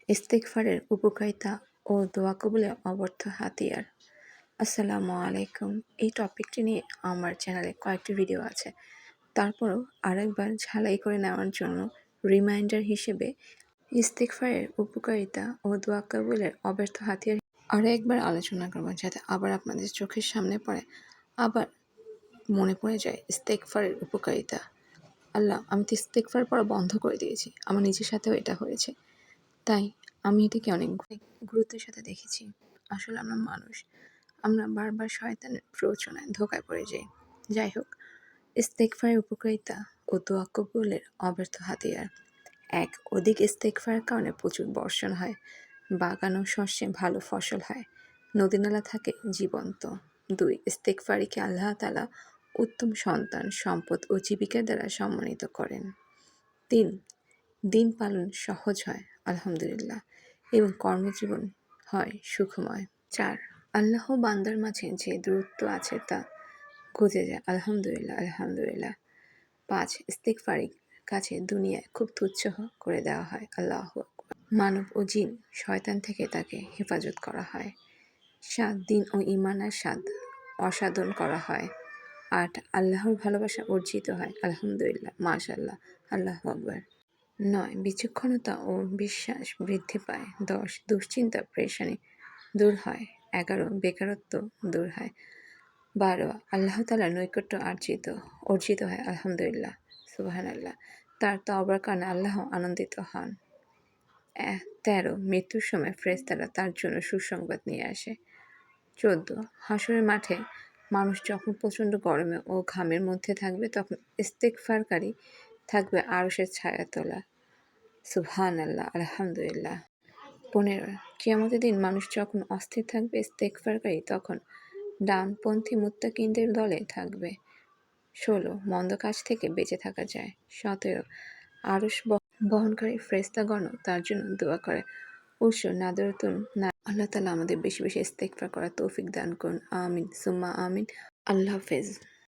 ইস্তিগফারের উপকারিতা ও দোয়া কবুলের অব্যর্থ হাতিয়ার। আসসালামু আলাইকুম। এই টপিকটি নিয়ে আমার চ্যানেলে কয়েকটি ভিডিও আছে, তারপরও আরেকবার ঝালাই করে নেওয়ার জন্য রিমাইন্ডার হিসেবে ইস্তিগফারের উপকারিতা ও দোয়া কবুলের অব্যর্থ হাতিয়ার আরও একবার আলোচনা করব, যাতে আবার আপনাদের চোখের সামনে পড়ে, আবার মনে পড়ে যায় ইস্তিগফারের উপকারিতা। আল্লাহ, আমি তো ইস্তিগফার পড়া বন্ধ করে দিয়েছি, আমার নিজের সাথেও এটা হয়েছে, তাই আমি এটাকে অনেক গুরুত্বের সাথে দেখেছি। আসলে আমরা মানুষ, আমরা বারবার শয়তানের প্ররোচনায় ধোঁকায় পড়ে যাই। যাই হোক, ইস্তিগফারের উপকারিতা ও দোয়া কবুলের অব্যর্থ হাতিয়ার। ১. অধিক ইস্তিগফারের কারণে প্রচুর বর্ষণ হয়, বাগান ও শস্যে ভালো ফসল হয়, নদী-নালা থাকে জীবন্ত। ২. ইস্তিগফারীকে আল্লাহ তাআলা উত্তম সন্তান, সম্পদ ও জীবিকার দ্বারা সম্মানিত করেন। ৩. দিন পালন সহজ হয়, আলহামদুলিল্লাহ, এবং কর্মজীবন হয় সুখময়। ৪. আল্লাহ বান্দার মাঝে যে দূরত্ব আছে তা ঘুচে যায়, আলহামদুলিল্লাহ, আলহামদুলিল্লাহ। ৫. ইস্তিগফারীর কাছে দুনিয়ায় খুব তুচ্ছ করে দেওয়া হয়, আল্লাহু আকবার। মানব ও জিন শয়তান থেকে তাকে হেফাজত করা হয়। ৭. দিন ও ঈমানের স্বাদ আস্বাদন করা হয়। ৮. আল্লাহর ভালোবাসা অর্জিত হয়, আলহামদুলিল্লাহ, মাশাআল্লাহ, আল্লাহু আকবার। ৯. বিচক্ষণতা ও বিশ্বাস বৃদ্ধি পায়। ১০. দুশ্চিন্তা পেরেশানি দূর হয়। ১১. বেকারত্ব দূর হয়। ১২. আল্লাহ তাআলার নৈকট্য অর্জিত হয়, আলহামদুলিল্লাহ, সুবহানাল্লাহ। তার তওবার কারণে আল্লাহ আনন্দিত হন। ১৩. মৃত্যুর সময় ফেরেশতারা তার জন্য সুসংবাদ নিয়ে আসে। ১৪. হাসরের মাঠে মানুষ যখন প্রচণ্ড গরমে ও ঘামের মধ্যে থাকবে, তখন ইস্তিগফারকারী থাকবে আরশের ছায়াতলা, সুবহানাল্লাহ, আলহামদুলিল্লাহ। ১৫. কিয়ামতের দিন মানুষ যখন অস্থির থাকবে, ইস্তিগফারকারী তখন ডানপন্থী মুত্তাকিনদের দলে থাকবে। ১৬. মন্দ কাজ থেকে বেঁচে থাকা যায়। ১৭. আরশ বহনকারী ফেরেশতাগণও তার জন্য দোয়া করে। নাদরাতুন না। আল্লাহ তাআলা আমাদের বেশি বেশি ইস্তিগফার করার তৌফিক দান করুন। আমিন সুম্মা আমিন। আল্লাহ হাফেজ।